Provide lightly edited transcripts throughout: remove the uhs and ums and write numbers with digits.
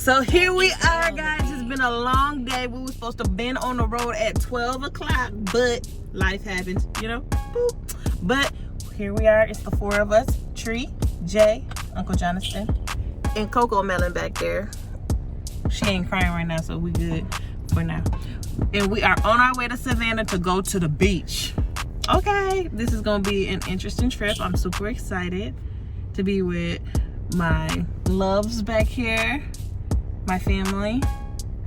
So here we are, guys. It's been a long day. We were supposed to been on the road at 12 o'clock, but life happens, you know? Boop. But here we are. It's the four of us. Tree, Jay, Uncle Jonathan, and Coco Melon back there. She ain't crying right now, so we good for now. And we are on our way to Savannah to go to the beach. Okay, this is gonna be an interesting trip. I'm super excited to be with my loves back here, my family,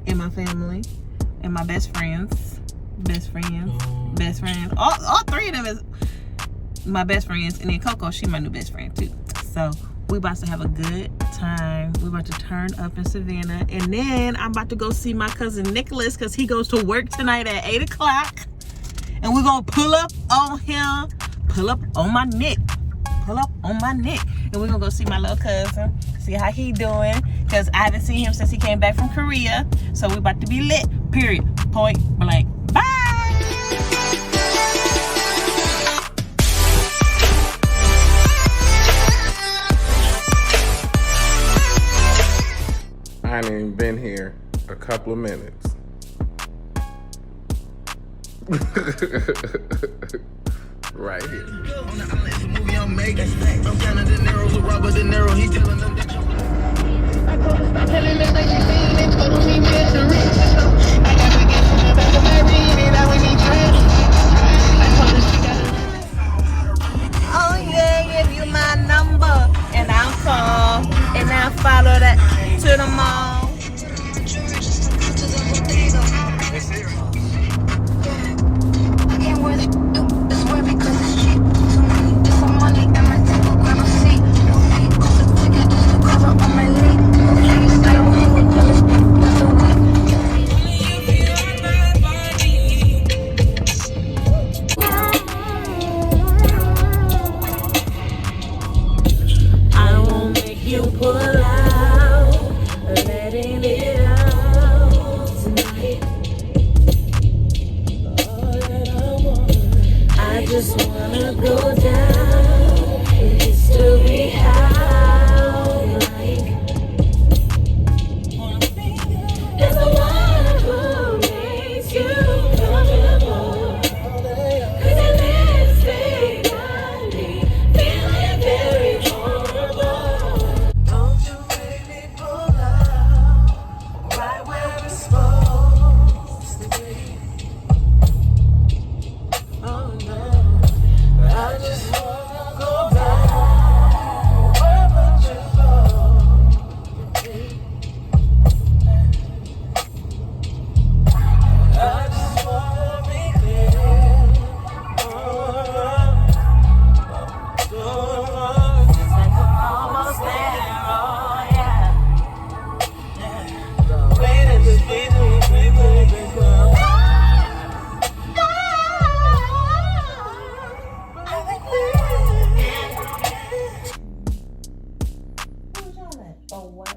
and my best friends. All three of them is my best friends, and then Coco, she my new best friend too. So we about to have a good time. We about to turn up in Savannah, and then I'm about to go see my cousin Nicholas because he goes to work tonight at 8 o'clock, and we're gonna pull up on him, pull up on my neck, and we're gonna go see my little cousin, see how he doing, because I haven't seen him since he came back from Korea. So we about to be lit, period, point blank. Bye. I ain't even been here a couple of minutes. Right here. I'm kind of De Niro, so Robert De Niro, he telling them that I told her stop telling them that you seen it, told me misery. I got to get to the back of my ring, and I need dread. I told her she got Oh yeah, give you my number, and I'll call, and I'll follow that to the mall.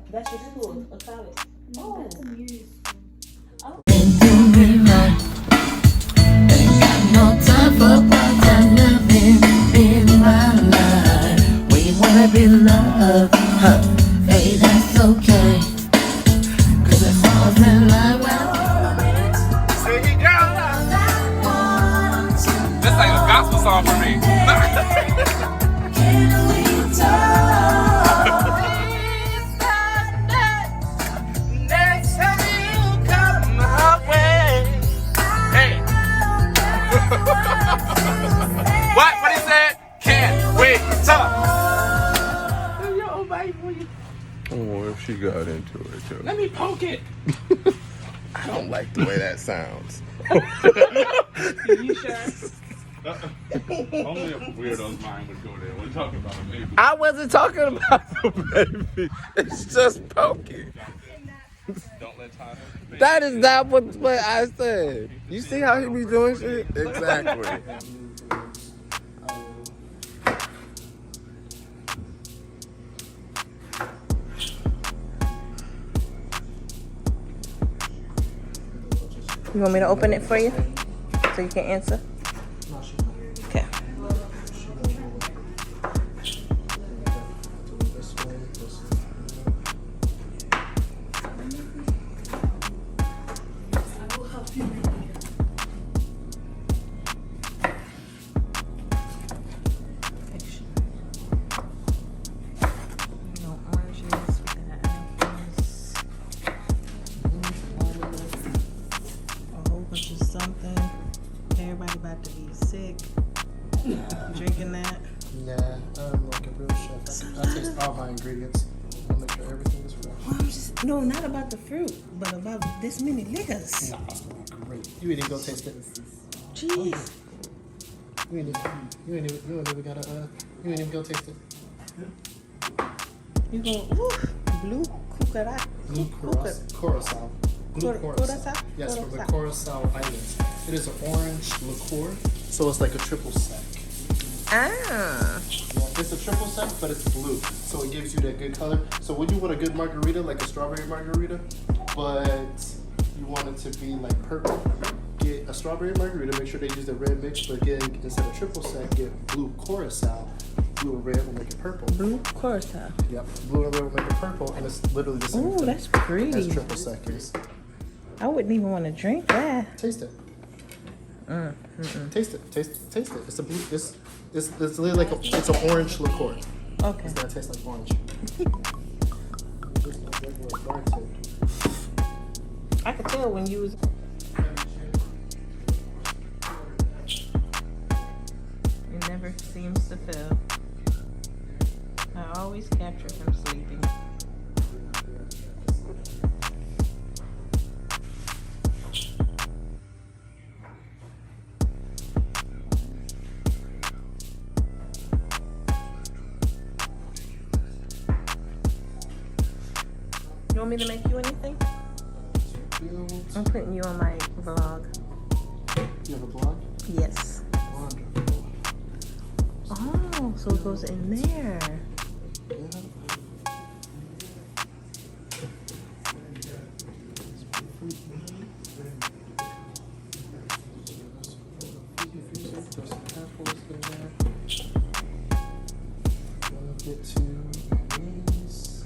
That's your school, a college. Oh, that's amusing. Oh. Ain't got no time for part-time loving in my life. We wanna be loved, hey, that's okay. 'Cause it falls in line well. Say he got this ain't a gospel song for me. Can we talk? What he said? Can we talk? Oh, if she got into it, too. Let me poke it. I don't like the way that sounds. You sure? Only a weirdo's mind would go there. We're talking about a baby. I wasn't talking about the baby. It's just poking. Don't let Tyler. That is not what I said. You see how he be doing shit? Exactly. You want me to open it for you so you can answer? Okay. have to be sick drinking that. Nah, I'm like a real chef. I taste all my ingredients. I make sure everything is fresh. Well, I'm just no, not about the fruit, but about this many liquors. Nah, great. You ain't even go taste it. Jeez. You ain't even gotta you ain't even go taste it. You go, ooh, blue cucaracha. Blue Curacao. Blue Curacao. Yes, from the Curacao Islands. It is an orange liqueur, so it's like a triple sec. Ah. Yeah, it's a triple sec, but it's blue, so it gives you that good color. So when you want a good margarita, like a strawberry margarita, but you want it to be like purple, get a strawberry margarita. Make sure they use the red mix, but again, instead of triple sec, get blue Curacao. Blue and red will make it purple. Blue Curacao. Yep, blue and red will make it purple, and it's literally the same Ooh, thing that's pretty. as triple sec is. I wouldn't even want to drink that. Taste it. Taste it. Taste it. It's a blue. It's literally like it's an orange liqueur. Okay. It's gonna taste like orange. Just like regular bartender. I could tell when you was. It never seems to fail. I always capture him sleeping. You want me to make you anything? I'm putting you on my vlog. You have a blog? Yes. Wonderful. Oh, so it goes in there. Yeah. Get to these.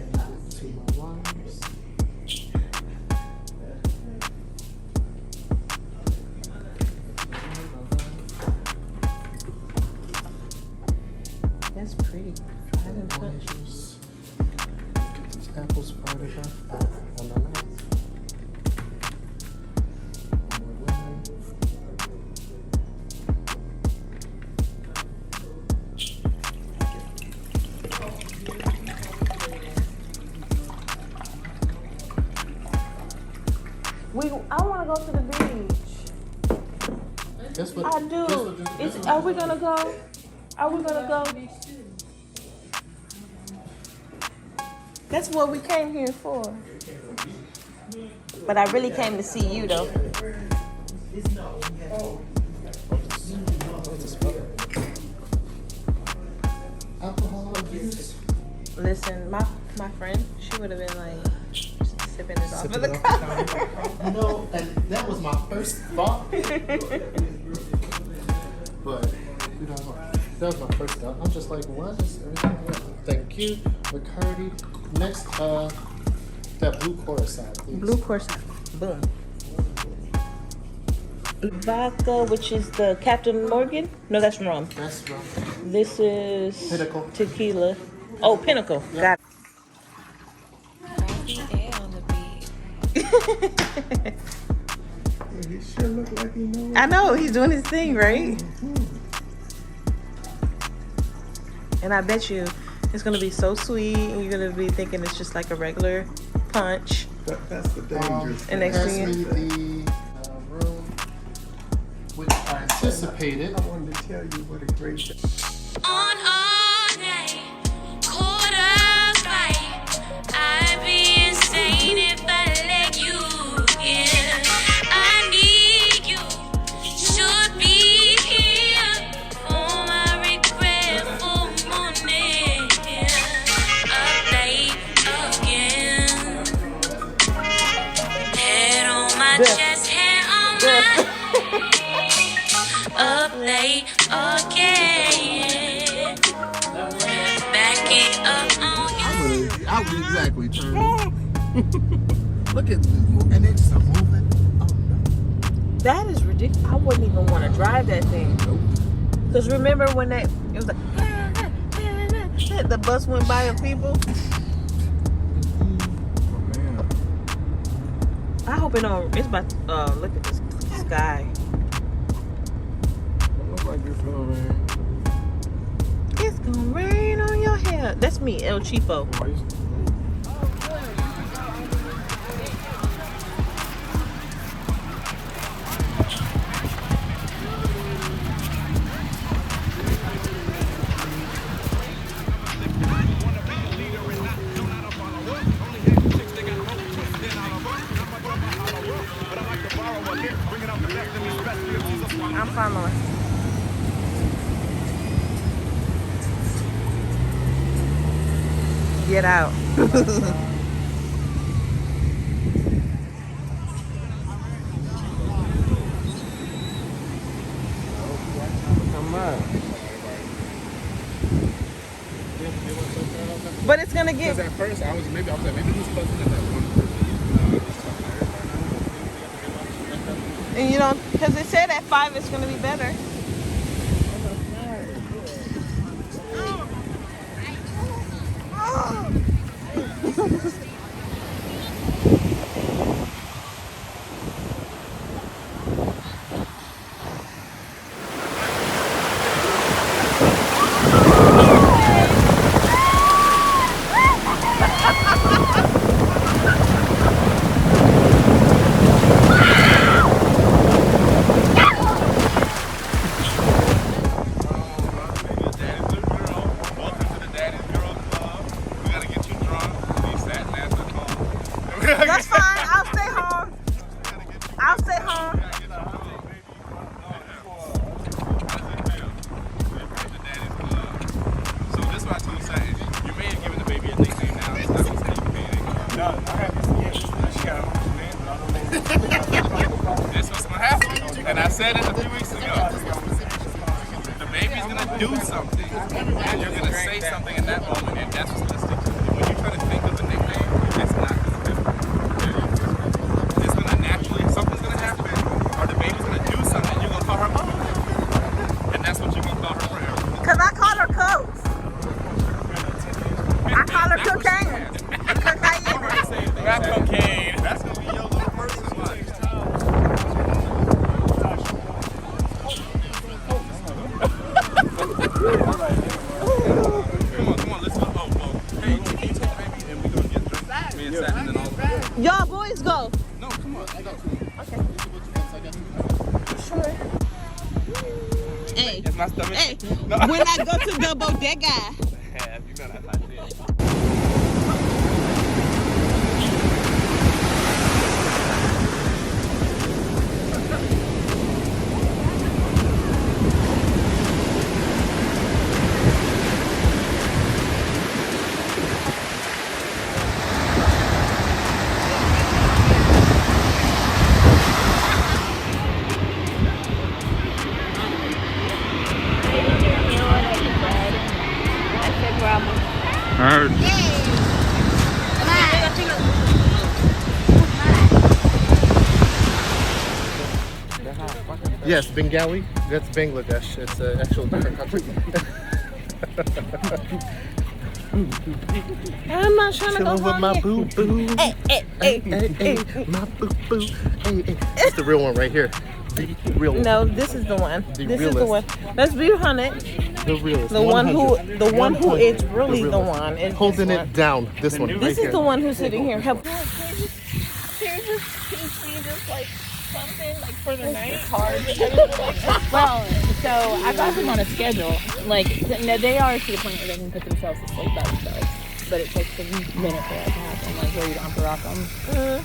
Get to my wines. That's pretty. I haven't touched. Oranges. Get these apples part of that. Ananas. I want to go to the beach. Guess what? I do. Are we gonna go? Are we gonna go? That's what we came here for. But I really came to see you, though. Alcohol abuse. Listen, my friend, she would have been like sipping it off of the Sipping cup. You know, and that was my first thought. But you know, that was my first thought. I'm just like, what is everything? Thank you, McCurdy. Next, that blue Curacao, please. Blue Curacao. Boom. Vodka, which is the Captain Morgan. No, that's rum. That's rum. This is Pinnacle. Tequila. Oh, Pinnacle. Yep. Got it. He sure look like he knows. I know, he's doing his thing, right? And I bet you it's gonna be so sweet, and you're gonna be thinking it's just like a regular punch. That's the dangerous And thing. next Pass thing me you- the room, which I anticipated. I wanted to tell you what a great job. On all day, quarter fight. I'd be insane if I let you in. I need you, should be here for my regretful morning. Up late again. Head on my chest, head on my up late again. Back it up on you. I would exactly turn. Look at this movie. And it's a moving. Oh no. That is ridiculous. I wouldn't even want to drive that thing. Because remember when it was like, the bus went by of people? Man. I hope it don't. It's about. Look at this sky. It looks like it's gonna rain. It's gonna rain on your head. That's me, El Cheapo. I'm following. Get out. Come on. But it's gonna get. Because at first I was like, maybe he's supposed to get that one person. And you know, because it said at 5 it's gonna be better. That's fine. I'll stay home. I'll stay home. So this is what I told you, saying. You may have given the baby a nickname now. It's not going to say no, I haven't seen it. She got a name, but I don't know. This was going to happen. And I said it a few weeks ago. The baby's going to do something. And you're going to say something in that moment. And that's what's going to stick to you. When you try to think of a nickname, it's not going to happen. It's going to naturally, something's going to happen. Or the baby's going to do something. You're going to call her mom. And that's what you're going to call her forever. Because I call her Cocos. I call her cocaine. Not cocaine. That's going to be your little person. Come on, let's go. Hey, can you take the baby and we're going to get dressed? Me and Seth and then all of them. Y'all boys go. No, come on. I got Sure. Hey, It's my stomach. hey. No. When I go to the bodega. Yeah, you know that's how I feel. Heard. Yes, Bengali. That's Bangladesh. It's an actual different country. I'm not trying to go Chillin' with my home boo boo. Hey, hey, hey. Hey, my boo boo. Hey, hey. It's the real one right here. The real one. No, this is the one. The This is the one. realest. Let's be 100. The realest. The one who 100. is really the realest. one. Is Holding this it one. down. This one. This right is here. the one who's sitting here. Help. Well, so I got them on a schedule. Like, no, they are to the point where they can put themselves to sleep by themselves. But it takes a minute for that to happen, like where you don't have to rock them.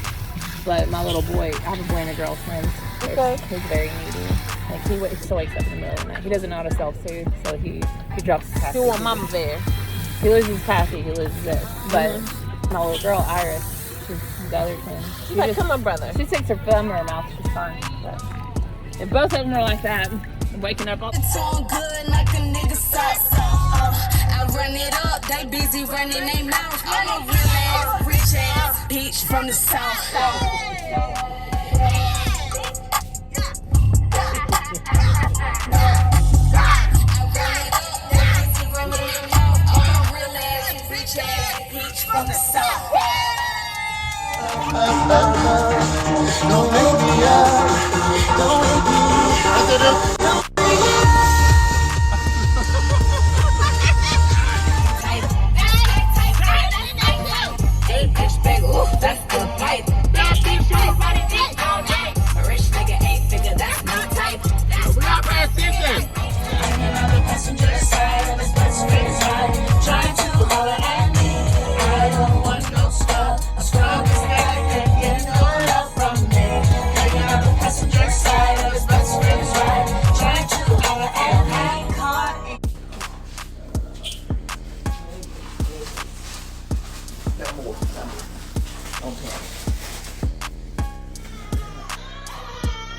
But my little boy, I have a boy and a girl twins. Okay. He's very needy. Like, he still wakes up in the middle of the night. He doesn't know how to self-soothe, so he drops his passy. You want mama bear. He loses passy, he loses this. But my little girl, Iris, she's the other twin. She's like, come on, brother. She takes her thumb in her mouth, she's fine. But if both of them are like that, waking up all Tone good like a nigga sauce. I run it up, they busy running they mouth. I'm a real ass, rich ass bitch from the south. From the south.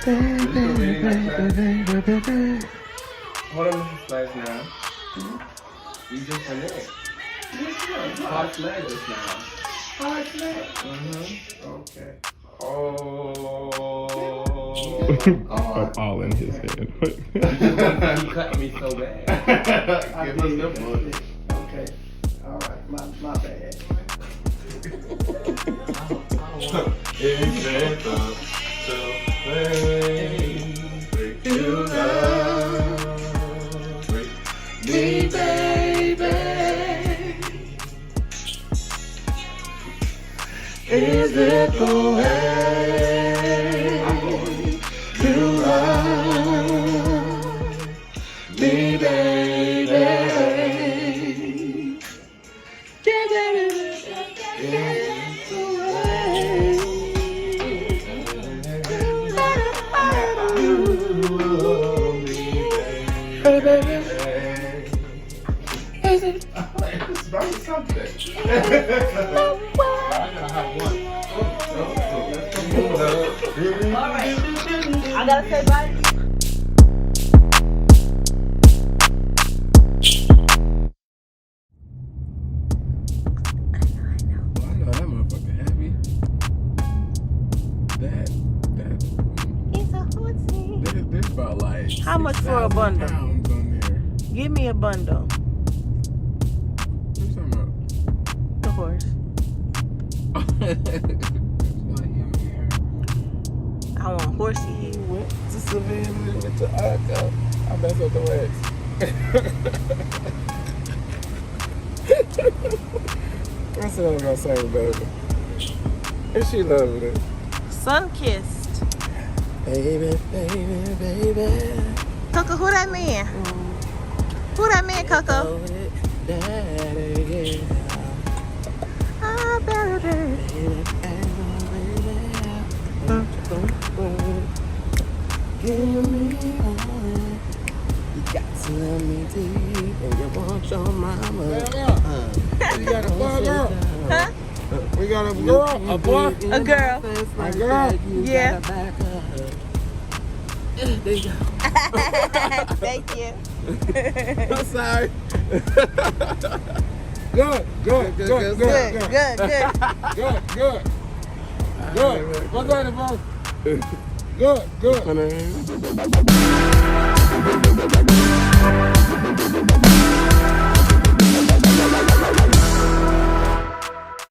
Hold on to his legs now. You just went in. Hard leg just now. Hard leg. Okay. Oh. I'm all in his head. You cut me so bad. Give us the book. Okay. All right. My bad. Is it so break you love me, baby? Is it the way you love me, baby? Alright. I gotta say bye. I know that motherfucker happy. It's a hoodie. There's about like How much for a 6,000 bundle? pounds on there. Give me a bundle. What you talking about? The horse. I want horsey here. Went to Savannah, went to Cocos. I messed up the legs. What's what I was gonna say about it? And she loving it. Sun kissed. Baby, baby, baby. Coco, who that man? Who that man, Coco? Daddy, Ah, baby. give me one. You got to love me deep, and you want your mama. We got a boy, girl. Huh? We got a girl, a boy, A girl. a girl. Yeah. There you go. Thank you. I'm sorry. Good. Good, good, good. Good. What's going on, bro? Good.